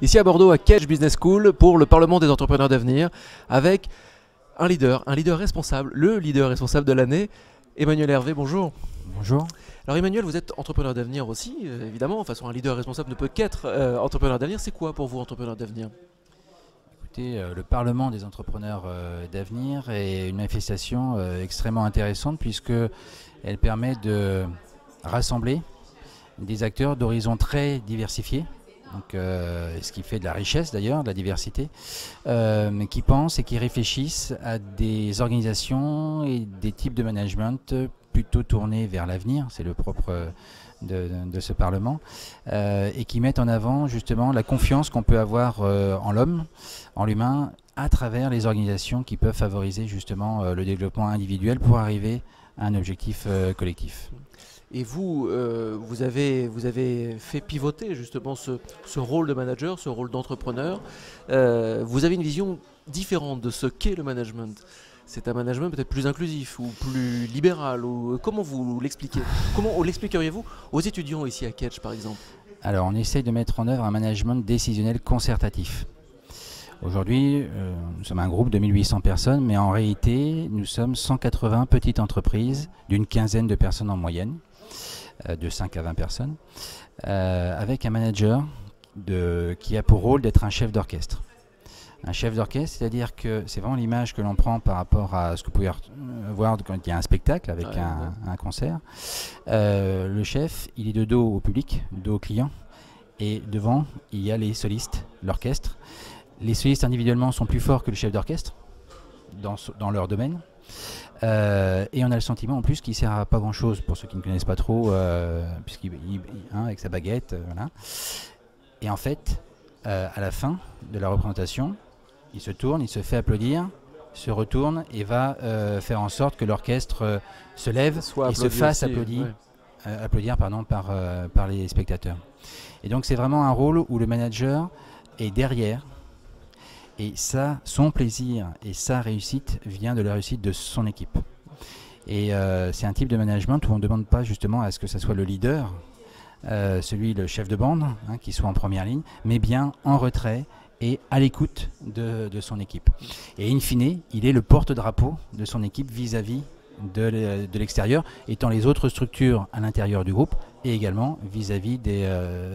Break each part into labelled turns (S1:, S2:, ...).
S1: ici à Bordeaux à Kedge Business School pour le Parlement des entrepreneurs d'avenir avec un leader responsable, le leader responsable de l'année, Emmanuel Hervé, bonjour.
S2: Bonjour.
S1: Alors Emmanuel, vous êtes entrepreneur d'avenir aussi, évidemment, de toute façon un leader responsable ne peut qu'être entrepreneur d'avenir. C'est quoi pour vous entrepreneur d'avenir ?
S2: Écoutez, le Parlement des entrepreneurs d'avenir est une manifestation extrêmement intéressante puisque elle permet de rassembler des acteurs d'horizons très diversifiés, donc, ce qui fait de la richesse d'ailleurs, de la diversité, mais qui pensent et qui réfléchissent à des organisations et des types de management plutôt tournés vers l'avenir, c'est le propre de ce Parlement, et qui mettent en avant justement la confiance qu'on peut avoir en l'homme, en l'humain, à travers les organisations qui peuvent favoriser justement le développement individuel pour arriver à un objectif collectif.
S1: Et vous, vous avez fait pivoter justement ce rôle de manager, ce rôle d'entrepreneur. Vous avez une vision différente de ce qu'est le management. C'est un management peut-être plus inclusif ou plus libéral. Ou, comment vous l'expliquez ? Comment l'expliqueriez-vous aux étudiants ici à Kedge par exemple ?
S2: Alors on essaye de mettre en œuvre un management décisionnel concertatif. Aujourd'hui, nous sommes un groupe de 1800 personnes, mais en réalité, nous sommes 180 petites entreprises d'une quinzaine de personnes en moyenne, de 5 à 20 personnes, avec un manager qui a pour rôle d'être un chef d'orchestre. Un chef d'orchestre, c'est-à-dire que c'est vraiment l'image que l'on prend par rapport à ce que vous pouvez voir quand il y a un spectacle avec un concert. Le chef, il est de dos au public, de dos au client, et devant, il y a les solistes, l'orchestre. Les solistes individuellement sont plus forts que le chef d'orchestre dans leur domaine. Et on a le sentiment en plus qu'il ne sert à pas grand chose pour ceux qui ne connaissent pas trop, avec sa baguette. Voilà. Et en fait, à la fin de la représentation, il se tourne, il se fait applaudir, se retourne et va faire en sorte que l'orchestre se lève et se fasse applaudir par les spectateurs. Et donc c'est vraiment un rôle où le manager est derrière. Et ça, son plaisir et sa réussite vient de la réussite de son équipe. Et c'est un type de management où on ne demande pas justement à ce que ce soit le leader, le chef de bande, qui soit en première ligne, mais bien en retrait et à l'écoute de son équipe. Et in fine, il est le porte-drapeau de son équipe vis-à-vis de l'extérieur, étant les autres structures à l'intérieur du groupe et également vis-à-vis des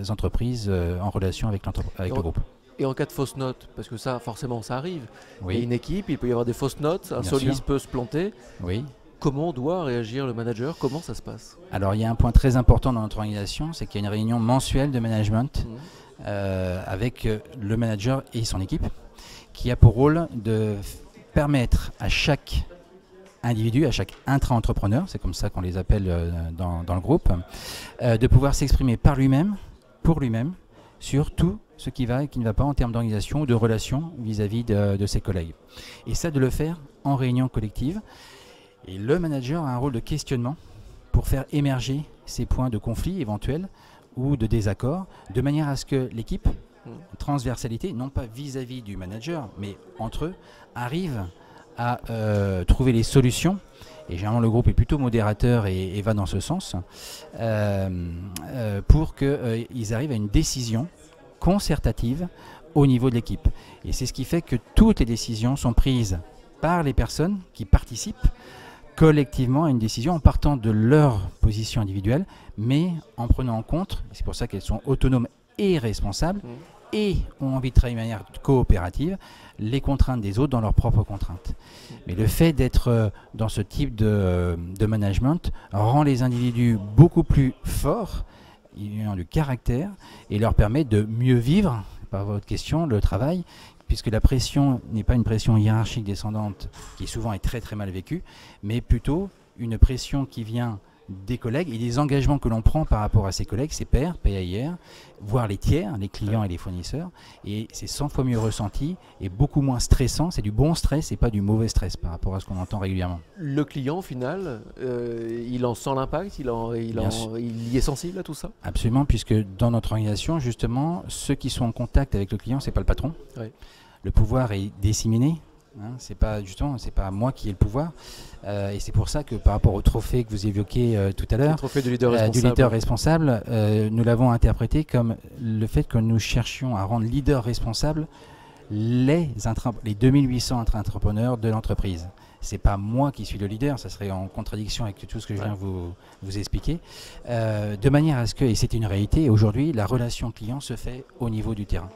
S2: entreprises en relation avec le groupe.
S1: Et en cas de fausse note, parce que ça, forcément, ça arrive.
S2: Oui.
S1: Il y a une équipe, il peut y avoir des fausses notes, un soliste peut se planter.
S2: Oui.
S1: Comment doit réagir le manager ? Comment ça se passe ?
S2: Alors, il y a un point très important dans notre organisation, c'est qu'il y a une réunion mensuelle de management avec le manager et son équipe, qui a pour rôle de permettre à chaque individu, à chaque intra-entrepreneur, c'est comme ça qu'on les appelle dans le groupe, de pouvoir s'exprimer par lui-même, pour lui-même, sur tout ce qui va et qui ne va pas en termes d'organisation ou de relation vis-à-vis de ses collègues. Et ça, de le faire en réunion collective. Et le manager a un rôle de questionnement pour faire émerger ces points de conflit éventuels ou de désaccord, de manière à ce que l'équipe, transversalité, non pas vis-à-vis du manager, mais entre eux, arrive à trouver les solutions. Et généralement le groupe est plutôt modérateur et va dans ce sens, pour qu'ils arrivent à une décision concertative au niveau de l'équipe. Et c'est ce qui fait que toutes les décisions sont prises par les personnes qui participent collectivement à une décision en partant de leur position individuelle, mais en prenant en compte, c'est pour ça qu'elles sont autonomes et responsables, et ont envie de travailler de manière coopérative, les contraintes des autres dans leurs propres contraintes. Mais le fait d'être dans ce type de management rend les individus beaucoup plus forts, ils ont du caractère, et leur permet de mieux vivre, par votre question, le travail, puisque la pression n'est pas une pression hiérarchique descendante qui souvent est très très mal vécue, mais plutôt une pression qui vient des collègues et des engagements que l'on prend par rapport à ses collègues, ses pairs, PAIR, voire les tiers, les clients et les fournisseurs. Et c'est 100 fois mieux ressenti et beaucoup moins stressant. C'est du bon stress et pas du mauvais stress par rapport à ce qu'on entend régulièrement.
S1: Le client, au final, il en sent l'impact, il y est sensible à tout ça ?
S2: Absolument, puisque dans notre organisation, justement, ceux qui sont en contact avec le client, ce n'est pas le patron.
S1: Ouais.
S2: Le pouvoir est disséminé Hein, c'est pas moi qui ai le pouvoir. Et c'est pour ça que par rapport au trophée que vous évoquiez tout à l'heure,
S1: le trophée du leader
S2: responsable, nous l'avons interprété comme le fait que nous cherchions à rendre leader responsable les 2800 entrepreneurs de l'entreprise. C'est pas moi qui suis le leader, ça serait en contradiction avec tout ce que je viens vous expliquer. De manière à ce que, et c'est une réalité, aujourd'hui, la relation client se fait au niveau du terrain.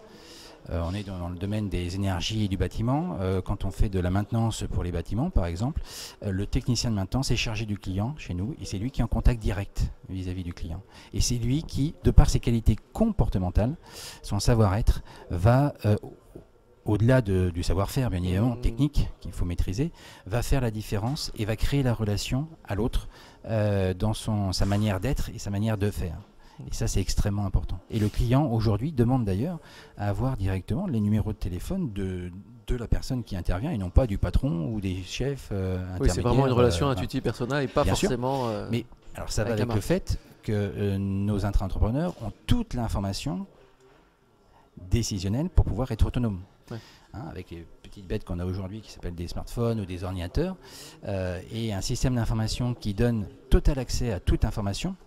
S2: On est dans le domaine des énergies et du bâtiment. Quand on fait de la maintenance pour les bâtiments, par exemple, le technicien de maintenance est chargé du client chez nous et c'est lui qui est en contact direct vis-à-vis du client. Et c'est lui qui, de par ses qualités comportementales, son savoir-être, va au-delà du savoir-faire, bien évidemment, technique, qu'il faut maîtriser, va faire la différence et va créer la relation à l'autre dans sa manière d'être et sa manière de faire. Et ça, c'est extrêmement important. Et le client, aujourd'hui, demande d'ailleurs à avoir directement les numéros de téléphone de la personne qui intervient et non pas du patron ou des chefs intermédiaires.
S1: Oui, c'est vraiment une relation intuitive personnelle et pas bien forcément...
S2: Mais alors ça va avec le fait que nos intra-entrepreneurs ont toute l'information décisionnelle pour pouvoir être autonomes. Ouais. Hein, avec les petites bêtes qu'on a aujourd'hui qui s'appellent des smartphones ou des ordinateurs et un système d'information qui donne total accès à toute information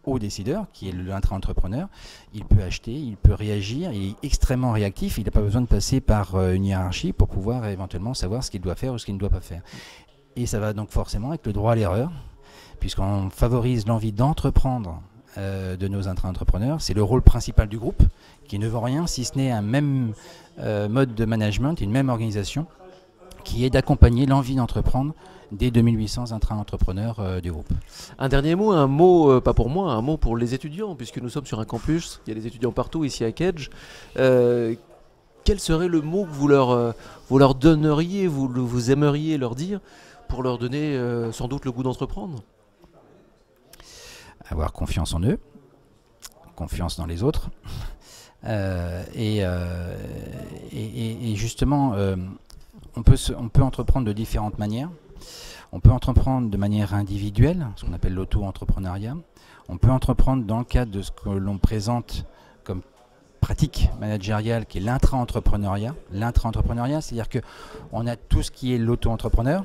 S2: au décideur, qui est l'intra-entrepreneur. Il peut acheter, il peut réagir, il est extrêmement réactif, il n'a pas besoin de passer par une hiérarchie pour pouvoir éventuellement savoir ce qu'il doit faire ou ce qu'il ne doit pas faire. Et ça va donc forcément avec le droit à l'erreur, puisqu'on favorise l'envie d'entreprendre de nos intra-entrepreneurs. C'est le rôle principal du groupe, qui ne vaut rien si ce n'est un même mode de management, une même organisation, qui est d'accompagner l'envie d'entreprendre des 2800 intra-entrepreneurs du groupe.
S1: Un dernier mot, un mot, pas pour moi, un mot pour les étudiants, puisque nous sommes sur un campus, il y a des étudiants partout ici à Kedge. Quel serait le mot que vous leur donneriez, vous aimeriez leur dire, pour leur donner sans doute le goût d'entreprendre ?
S2: Avoir confiance en eux, confiance dans les autres, et justement, on peut entreprendre de différentes manières. On peut entreprendre de manière individuelle, ce qu'on appelle l'auto-entrepreneuriat. On peut entreprendre dans le cadre de ce que l'on présente comme pratique managériale, qui est l'intra-entrepreneuriat. L'intra-entrepreneuriat, c'est-à-dire qu'on a tout ce qui est l'auto-entrepreneur,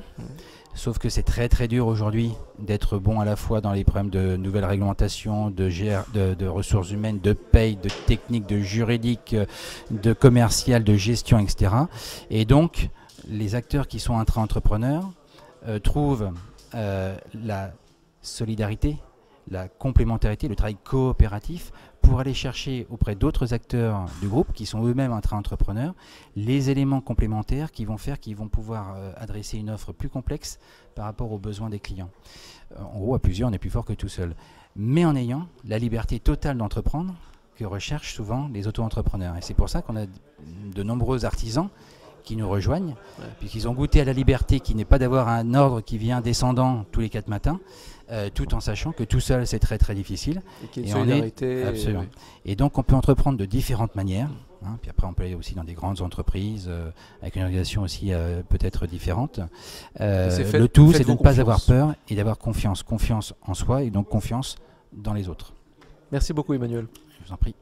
S2: sauf que c'est très très dur aujourd'hui d'être bon à la fois dans les problèmes de nouvelles réglementations, de ressources humaines, de paye, de technique, de juridique, de commercial, de gestion, etc. Et donc, les acteurs qui sont intra-entrepreneurs trouvent la solidarité, la complémentarité, le travail coopératif pour aller chercher auprès d'autres acteurs du groupe qui sont eux-mêmes intra-entrepreneurs les éléments complémentaires qui vont faire qu'ils vont pouvoir adresser une offre plus complexe par rapport aux besoins des clients. En gros, à plusieurs, on est plus fort que tout seul. Mais en ayant la liberté totale d'entreprendre que recherchent souvent les auto-entrepreneurs. Et c'est pour ça qu'on a de nombreux artisans qui nous rejoignent, puisqu'ils ont goûté à la liberté qui n'est pas d'avoir un ordre qui vient descendant tous les 4 matins, tout en sachant que tout seul c'est très très difficile.
S1: Et qu'il y a une solidarité.
S2: Absolument. Et donc on peut entreprendre de différentes manières, hein, puis après on peut aller aussi dans des grandes entreprises, avec une organisation aussi peut-être différente. Le tout c'est de ne pas avoir peur et d'avoir confiance en soi et donc confiance dans les autres.
S1: Merci beaucoup Emmanuel.
S2: Je vous en prie.